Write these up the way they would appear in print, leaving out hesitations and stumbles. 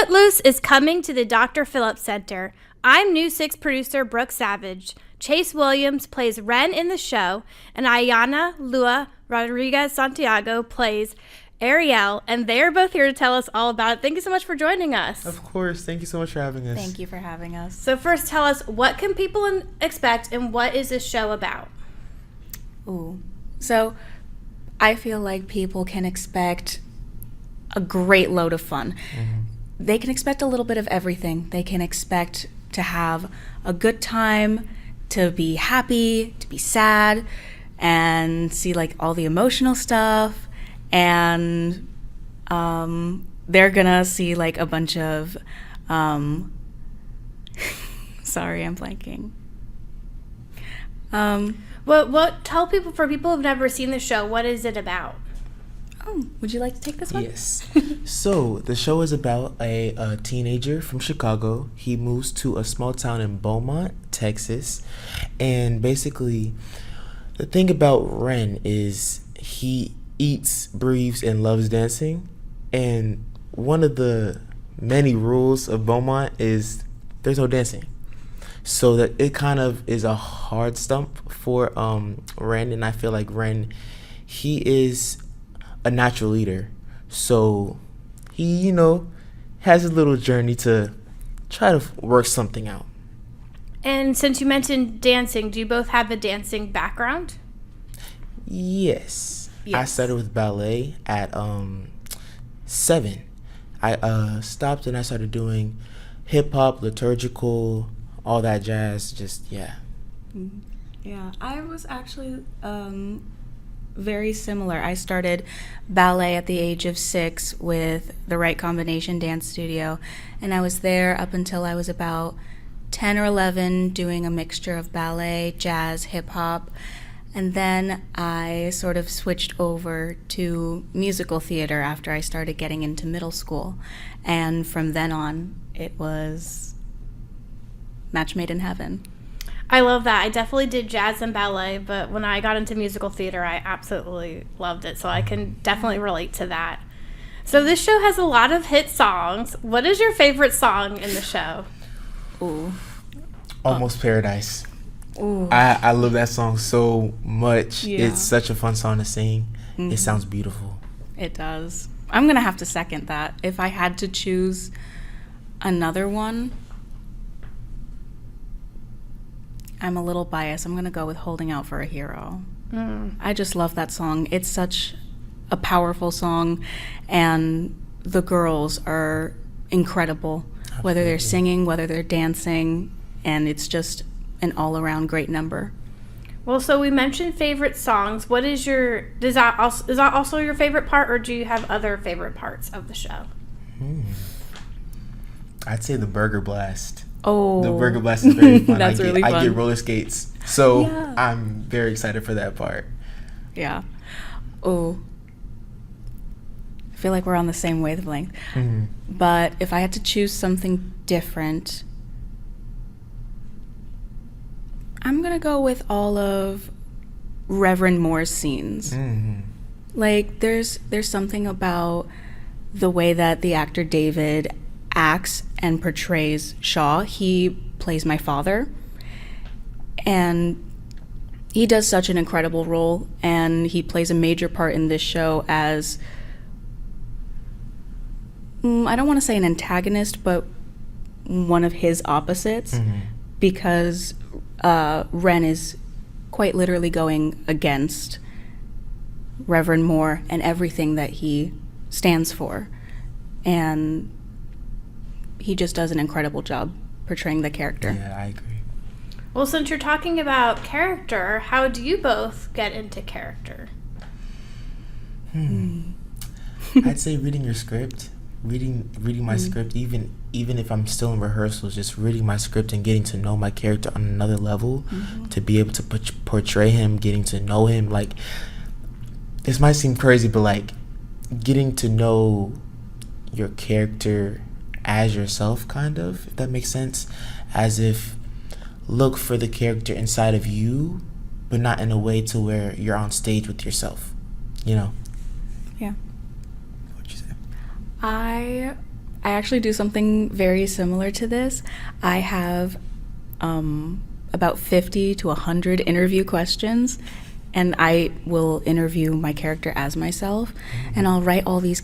Footloose is coming to the Dr. Phillips Center. I'm New 6 producer Brooke Savage. Chase Williams plays Ren in the show, and Ayana Lua Rodriguez Santiago plays Ariel, and they're both here to tell us all about it. Thank you so much for joining us. Of course. Thank you so much for having us. Thank you for having us. So first, tell us, what can people expect, and what is this show about? Ooh. So I feel like people can expect a great load of fun. Mm-hmm. They can expect a little bit of everything. They can expect to have a good time, to be happy, to be sad, and see like all the emotional stuff. And they're gonna see like a bunch of sorry, I'm blanking. Tell people, for people who've never seen the show, what is it about? Oh, would you like to take this one? Yes. So the show is about a teenager from Chicago. He moves to a small town in Beaumont, Texas. And basically, the thing about Ren is he eats, breathes, and loves dancing. And one of the many rules of Beaumont is there's no dancing. So that it kind of is a hard stump for Ren. And I feel like Ren, he is a natural leader. So he, has a little journey to try to work something out. And since you mentioned dancing, do you both have a dancing background? Yes. I started with ballet at 7. I stopped and I started doing hip-hop, liturgical, all that jazz, Yeah, I was actually very similar. I started ballet at the age of 6 with the Right Combination Dance Studio, and I was there up until I was about 10 or 11 doing a mixture of ballet, jazz, hip-hop. And then I sort of switched over to musical theater after I started getting into middle school. And from then on, it was match made in heaven. I love that. I definitely did jazz and ballet, but when I got into musical theater, I absolutely loved it. So I can definitely relate to that. So this show has a lot of hit songs. What is your favorite song in the show? Ooh. Almost Paradise. Ooh. I love that song so much. Yeah. It's such a fun song to sing. Mm-hmm. It sounds beautiful. It does. I'm going to have to second that. If I had to choose another one, I'm a little biased. I'm going to go with Holding Out for a Hero. I just love that song. It's such a powerful song, and the girls are incredible. Absolutely. Whether they're singing, whether they're dancing, and it's just an all-around great number. Well, so we mentioned favorite songs. What is is that also your favorite part, or do you have other favorite parts of the show? I'd say the Burger Blast. Oh, the Burger Blast is very fun. That's really fun. I get roller skates, so yeah. I'm very excited for that part. Yeah. Oh, I feel like we're on the same wavelength. Mm-hmm. But if I had to choose something different, I'm going to go with all of Reverend Moore's scenes. Mm-hmm. Like, there's something about the way that the actor David acts and portrays Shaw. He plays my father, and he does such an incredible role, and he plays a major part in this show as, I don't want to say an antagonist, but one of his opposites, mm-hmm. because Ren is quite literally going against Reverend Moore and everything that he stands for. And he just does an incredible job portraying the character. Yeah, I agree. Well, since you're talking about character, how do you both get into character? I'd say reading your script. Reading my script, even if I'm still in rehearsals, just reading my script and getting to know my character on another level, to be able to portray him, getting to know him. Like, this might seem crazy, but like getting to know your character as yourself, kind of, if that makes sense. As if look for the character inside of you, but not in a way to where you're on stage with yourself, Yeah. I I actually do something very similar to this. I have about 50 to 100 interview questions, and I will interview my character as myself, and I'll write all these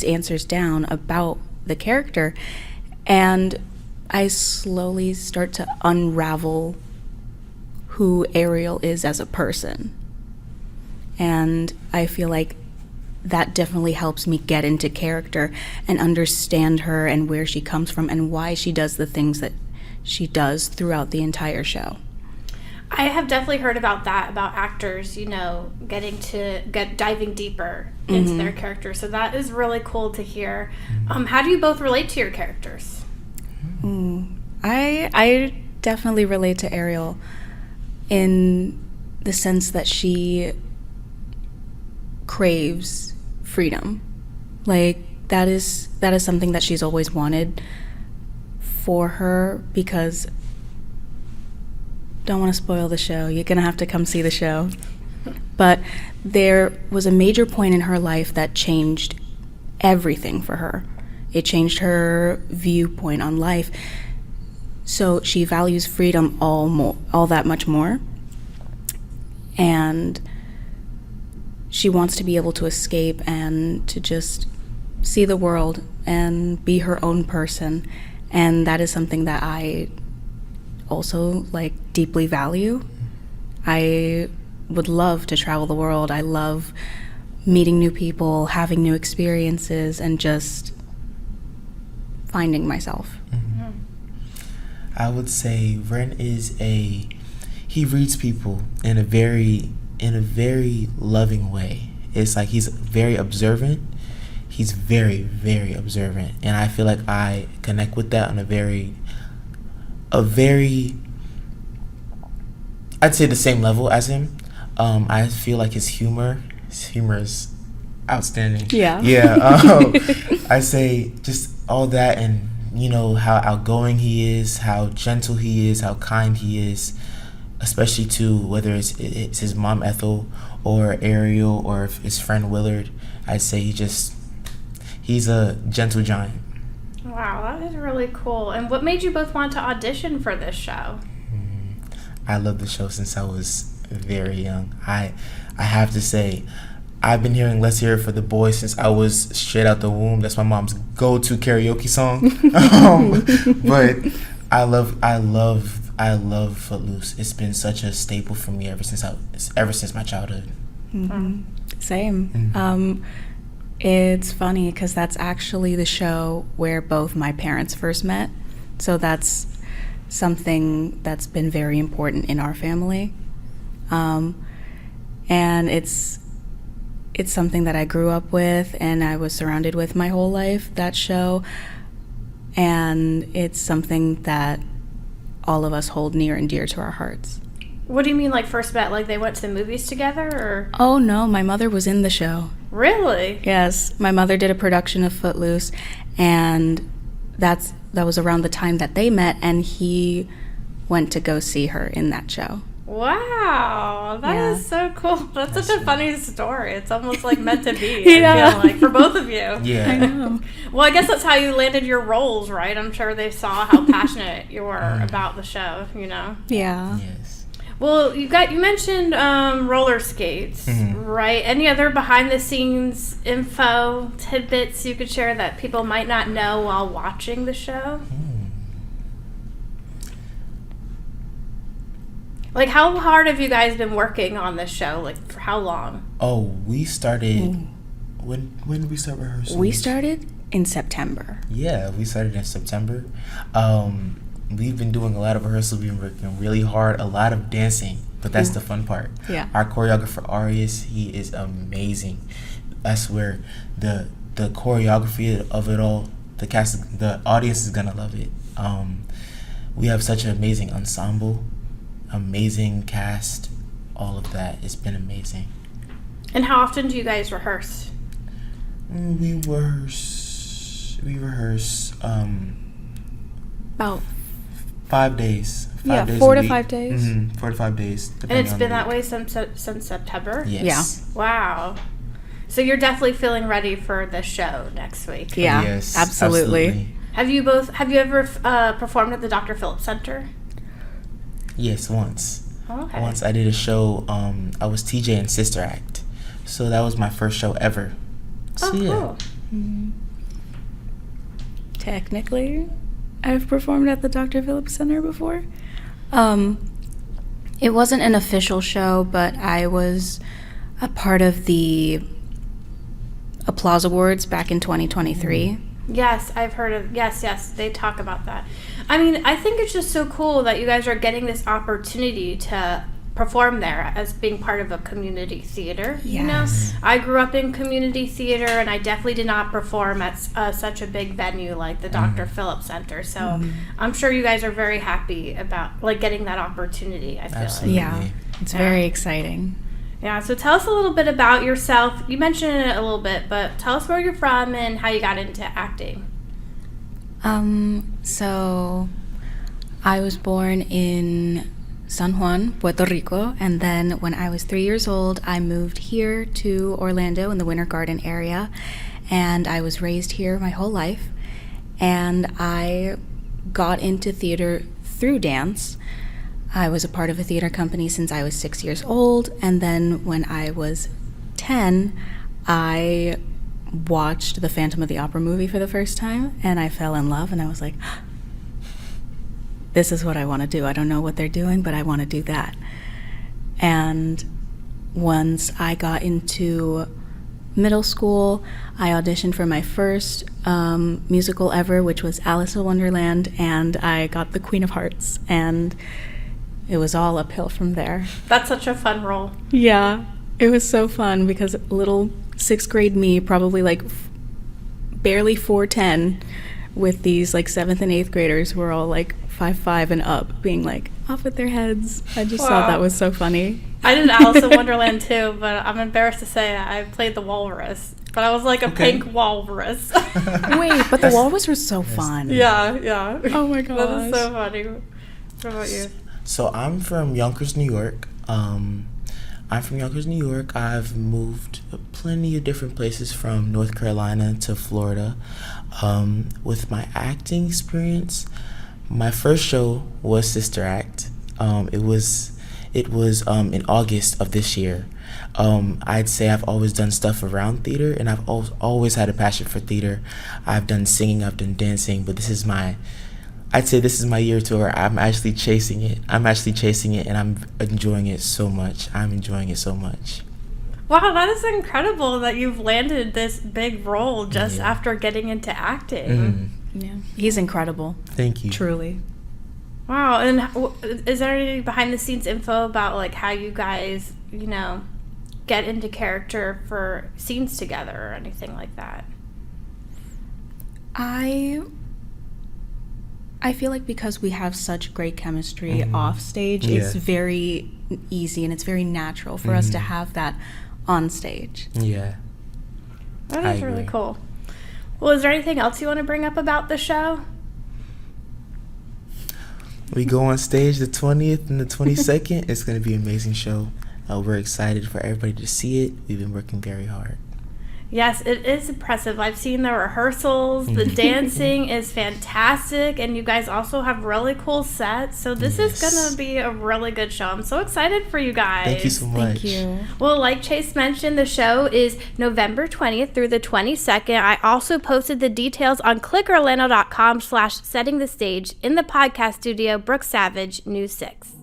answers down about the character, and I slowly start to unravel who Ariel is as a person. And I feel like that definitely helps me get into character and understand her and where she comes from and why she does the things that she does throughout the entire show. I have definitely heard about that, about actors, diving deeper into their characters. So that is really cool to hear. How do you both relate to your characters? I definitely relate to Ariel in the sense that she craves freedom. Like, that is something that she's always wanted for her, because don't want to spoil the show. You're going to have to come see the show. But there was a major point in her life that changed everything for her. It changed her viewpoint on life. So she values freedom all that much more. And she wants to be able to escape and to just see the world and be her own person. And that is something that I also deeply value. I would love to travel the world. I love meeting new people, having new experiences, and just finding myself. I would say Ren he reads people in a very loving way. It's like he's very observant. He's very, very observant. And I feel like I connect with that on a very, I'd say the same level as him. I feel like his humor is outstanding. Yeah. I say just all that, and how outgoing he is, how gentle he is, how kind he is, especially to whether it's his mom Ethel or Ariel or his friend Willard. I'd say he's a gentle giant. Wow, that is really cool. And what made you both want to audition for this show? I love the show since I was very young. I have to say, I've been hearing Let's Hear It for the Boys since I was straight out the womb. That's my mom's go-to karaoke song. But I love Footloose. It's been such a staple for me ever since my childhood. Same. It's funny because that's actually the show where both my parents first met. So that's something that's been very important in our family. And it's something that I grew up with and I was surrounded with my whole life, that show. And it's something that all of us hold near and dear to our hearts. What do you mean, first met? They went to the movies together, or? Oh, no, my mother was in the show. Really? Yes, my mother did a production of Footloose, and that was around the time that they met, and he went to go see her in that show. Wow, that is so cool. That's such a funny story. It's almost meant to be, Yeah. I feel for both of you. Yeah. I know. Well, I guess that's how you landed your roles, right? I'm sure they saw how passionate you were about the show, Yeah. Yes. Well, you mentioned roller skates, right? Any other behind-the-scenes info, tidbits you could share that people might not know while watching the show? How hard have you guys been working on this show? For how long? Oh, we started... When did we start rehearsing? We started in September. Yeah, we started in September. We've been doing a lot of rehearsals. We've been working really hard, a lot of dancing, but that's the fun part. Yeah. Our choreographer, Arius, he is amazing. That's where the choreography of it all, the audience is going to love it. We have such an amazing ensemble, amazing cast, all of that. It's been amazing. And how often do you guys rehearse? We rehearse About 5 days. 5 days 4 a to week. 5 days. 4 to 5 days. And it's been that way since September? Yes. Yeah. Wow. So you're definitely feeling ready for the show next week. Yeah, Yes, absolutely. Have you ever performed at the Dr. Phillips Center? Yes, once. Oh, okay. Once I did a show, I was TJ in Sister Act. So that was my first show ever. So, Oh, cool. Mm-hmm. Technically, I've performed at the Dr. Phillips Center before. It wasn't an official show, but I was a part of the Applause Awards back in 2023. Yes, I've heard of, yes, they talk about that. I mean, I think it's just so cool that you guys are getting this opportunity to perform there as being part of a community theater. Yes. You know, I grew up in community theater, and I definitely did not perform at such a big venue like the Dr. Phillips Center. So I'm sure you guys are very happy about like getting that opportunity. I feel Absolutely. like. Yeah, it's very exciting. Yeah. So tell us a little bit about yourself. You mentioned it a little bit, but tell us where you're from and how you got into acting. So I was born in San Juan, Puerto Rico, and then when I was 3 years old, I moved here to Orlando in the Winter Garden area, and I was raised here my whole life, and I got into theater through dance. I was a part of a theater company since I was 6 years old, and then when I was 10, I watched the Phantom of the Opera movie for the first time, and I fell in love, and I was like, this is what I want to do. I don't know what they're doing, but I want to do that. And once I got into middle school, I auditioned for my first musical ever, which was Alice in Wonderland, and I got the Queen of Hearts, and it was all uphill from there. That's such a fun role. Yeah, it was so fun because little 6th grade me, probably like barely 4'10", with these like 7th and 8th graders who were all like 5'5" and up, being like off with their heads. I just thought that was so funny. I did Alice in Wonderland too, but I'm embarrassed to say I played the walrus. But I was like a pink walrus. Wait, but the walrus was so fun. Yeah. Oh my gosh. That is so funny. What about you? So I'm from Yonkers, New York. I've moved plenty of different places from North Carolina to Florida. With my acting experience, my first show was Sister Act. It was in August of this year. I'd say I've always done stuff around theater, and I've always had a passion for theater. I've done singing, I've done dancing, but this is my year to where I'm actually chasing it, and I'm enjoying it so much. Wow, that is incredible that you've landed this big role just after getting into acting. Yeah, he's incredible. Thank you. Truly. Wow, and is there any behind the scenes info about like how you guys, get into character for scenes together or anything like that? I feel like because we have such great chemistry off stage, it's very easy and it's very natural for us to have that on stage. Yeah. That is really cool. Well, is there anything else you want to bring up about the show? We go on stage the 20th and the 22nd. It's going to be an amazing show. We're excited for everybody to see it. We've been working very hard. Yes, it is impressive. I've seen the rehearsals. The dancing is fantastic, and you guys also have really cool sets. So this is going to be a really good show. I'm so excited for you guys. Thank you so much. Thank you. Well, like Chase mentioned, the show is November 20th through the 22nd. I also posted the details on clickorlando.com/settingthestage in the podcast studio, Brooke Savage, News 6.